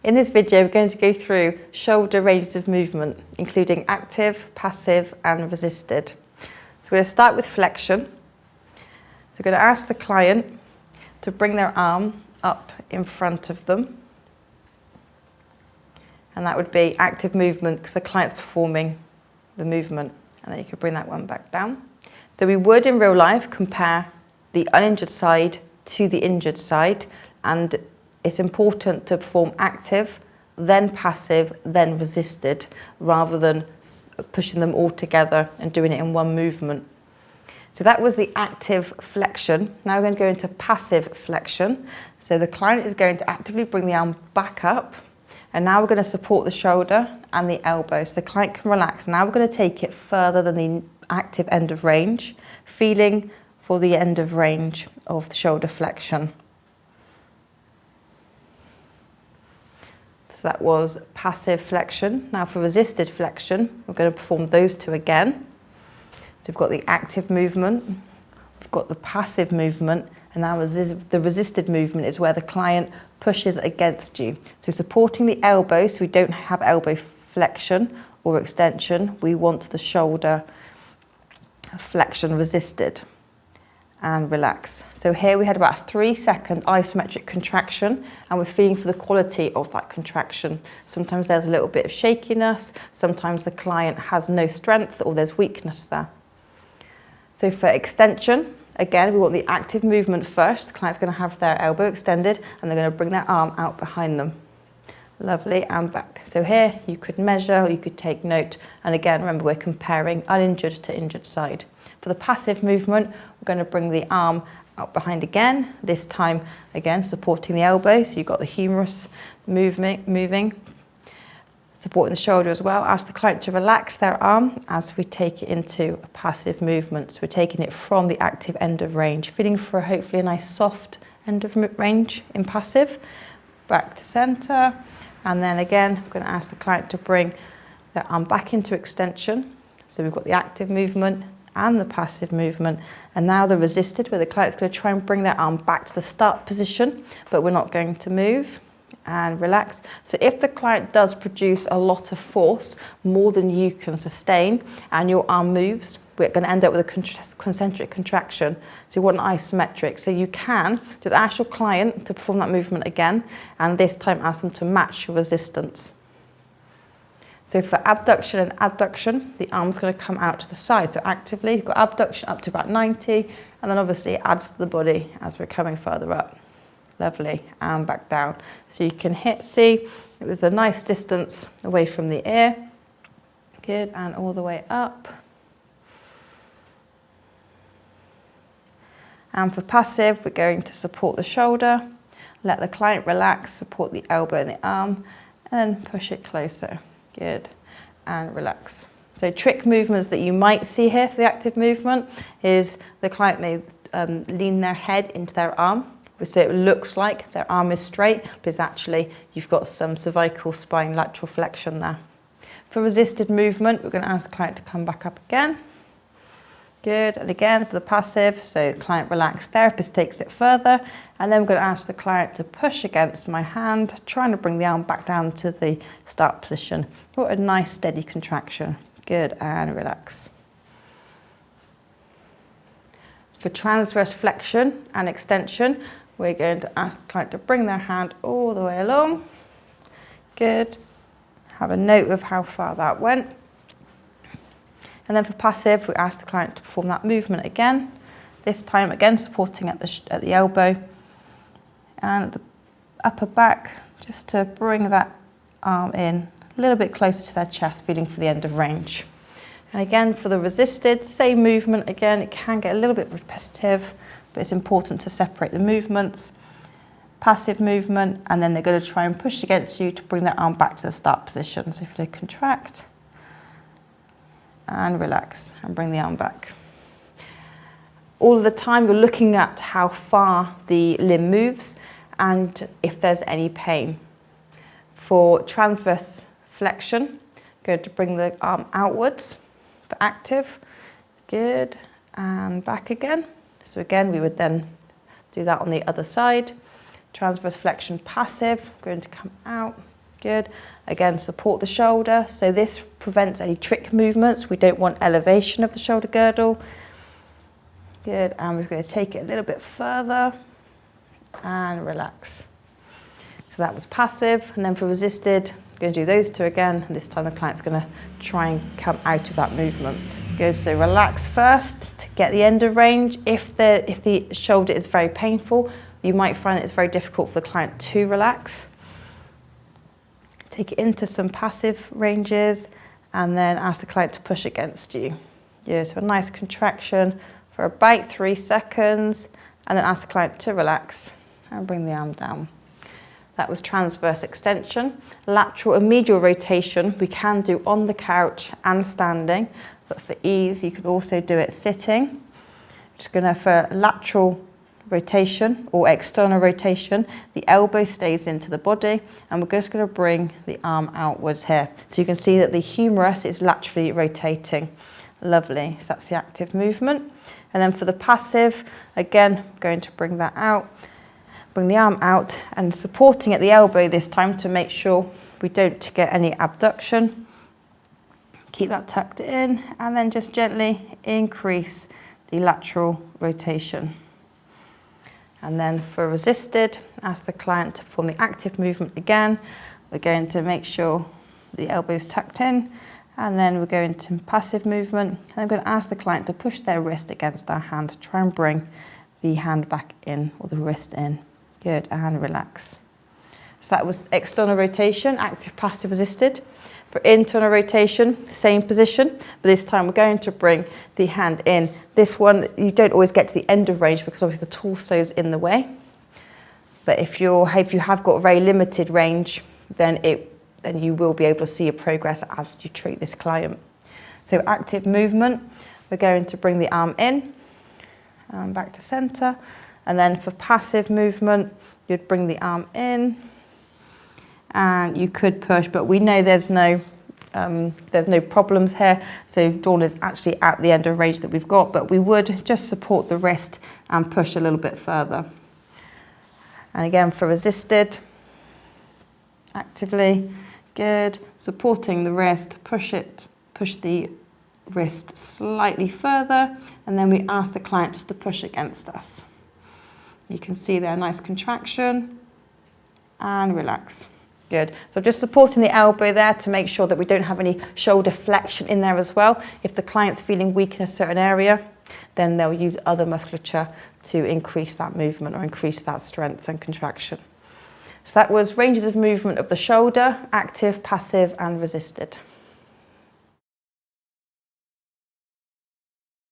In this video, we're going to go through shoulder ranges of movement, including active, passive, and resisted. So we're going to start with flexion. So we're going to ask the client to bring their arm up in front of them. And that would be active movement because the client's performing the movement. And then you could bring that one back down. So we would in real life compare the uninjured side to the injured side, and it's important to perform active, then passive, then resisted, rather than pushing them all together and doing it in one movement. So that was the active flexion. Now we're going to go into passive flexion. So the client is going to actively bring the arm back up, and now we're going to support the shoulder and the elbow so the client can relax. Now we're going to take it further than the active end of range, feeling for the end of range of the shoulder flexion. So that was passive flexion. Now for resisted flexion, we're going to perform those two again. So we've got the active movement, we've got the passive movement, and now the resisted movement is where the client pushes against you. So supporting the elbow, so we don't have elbow flexion or extension, we want the shoulder flexion resisted, and relax. So here we had about a 3-second isometric contraction, and we're feeling for the quality of that contraction. Sometimes there's a little bit of shakiness, sometimes the client has no strength or there's weakness there. So for extension, again, we want the active movement first. The client's going to have their elbow extended and they're going to bring their arm out behind them. Lovely, and back. So here you could measure or you could take note. And again, remember we're comparing uninjured to injured side. For the passive movement, we're going to bring the arm out behind again, this time again supporting the elbow, so you've got the humerus moving, supporting the shoulder as well. Ask the client to relax their arm as we take it into a passive movement. So we're taking it from the active end of range, feeling for hopefully a nice soft end of range in passive, back to center. And then again, I'm going to ask the client to bring their arm back into extension. So we've got the active movement and the passive movement. And now the resisted, where the client's going to try and bring their arm back to the start position, but we're not going to move, and relax. So if the client does produce a lot of force, more than you can sustain, and your arm moves, we're going to end up with a concentric contraction. So you want an isometric. So you can just ask your client to perform that movement again, and this time ask them to match your resistance. So for abduction and adduction, the arm's going to come out to the side. So actively, you've got abduction up to about 90, and then obviously it adds to the body as we're coming further up. Lovely, and back down. So you can see it was a nice distance away from the ear. Good, and all the way up. And for passive, we're going to support the shoulder, let the client relax, support the elbow and the arm, and then push it closer. Good, and relax. So trick movements that you might see here for the active movement is the client may lean their head into their arm, so it looks like their arm is straight, but it's actually you've got some cervical spine lateral flexion there. For resisted movement, we're going to ask the client to come back up again. Good, and again for the passive, so the client relaxed, therapist takes it further, and then we're going to ask the client to push against my hand, trying to bring the arm back down to the start position. What a nice steady contraction. Good, and relax. For transverse flexion and extension, we're going to ask the client to bring their hand all the way along. Good. Have a note of how far that went. And then for passive, we ask the client to perform that movement again. This time again supporting at the elbow and at the upper back, just to bring that arm in a little bit closer to their chest, feeling for the end of range. And again for the resisted, same movement again. It can get a little bit repetitive, but it's important to separate the movements. Passive movement, and then they're going to try and push against you to bring their arm back to the start position. So if they contract and relax and bring the arm back. All of the time you're looking at how far the limb moves and if there's any pain. For transverse flexion, go to bring the arm outwards for active. Good, and back again. So again, we would then do that on the other side. Transverse flexion passive, going to come out, Good. Again, support the shoulder. So this prevents any trick movements. We don't want elevation of the shoulder girdle. Good. And we're going to take it a little bit further and relax. So that was passive. And then for resisted, we're going to do those two again. And this time the client's going to try and come out of that movement. Good. So relax first to get the end of range. If the shoulder is very painful, you might find that it's very difficult for the client to relax. Take it into some passive ranges and then ask the client to push against you. Yeah, so a nice contraction for about 3 seconds and then ask the client to relax and bring the arm down. That was transverse extension. Lateral and medial rotation we can do on the couch and standing, but for ease you could also do it sitting. Just going to, for lateral rotation or external rotation, the elbow stays into the body and we're just going to bring the arm outwards here. So you can see that the humerus is laterally rotating. Lovely. So that's the active movement. And then for the passive, again, I'm going to bring that out, bring the arm out and supporting at the elbow this time to make sure we don't get any abduction. Keep that tucked in and then just gently increase the lateral rotation. And then for resisted, ask the client to perform the active movement again. We're going to make sure the elbow is tucked in and then we're going to passive movement. And I'm going to ask the client to push their wrist against our hand to try and bring the hand back in or the wrist in. Good, and relax. So that was external rotation, active, passive, resisted. For internal rotation, same position, but this time we're going to bring the hand in. This one, you don't always get to the end of range because obviously the torso is in the way. But if you have got a very limited range, then you will be able to see your progress as you treat this client. So active movement, we're going to bring the arm in, back to center. And then for passive movement, you'd bring the arm in. And you could push, but we know there's no problems here. So Dawn is actually at the end of range that we've got, but we would just support the wrist and push a little bit further. And again, for resisted, actively, good. Supporting the wrist, push the wrist slightly further, and then we ask the client just to push against us. You can see there, nice contraction, and relax. Good. So just supporting the elbow there to make sure that we don't have any shoulder flexion in there as well. If the client's feeling weak in a certain area, then they'll use other musculature to increase that movement or increase that strength and contraction. So that was ranges of movement of the shoulder, active, passive, and resisted.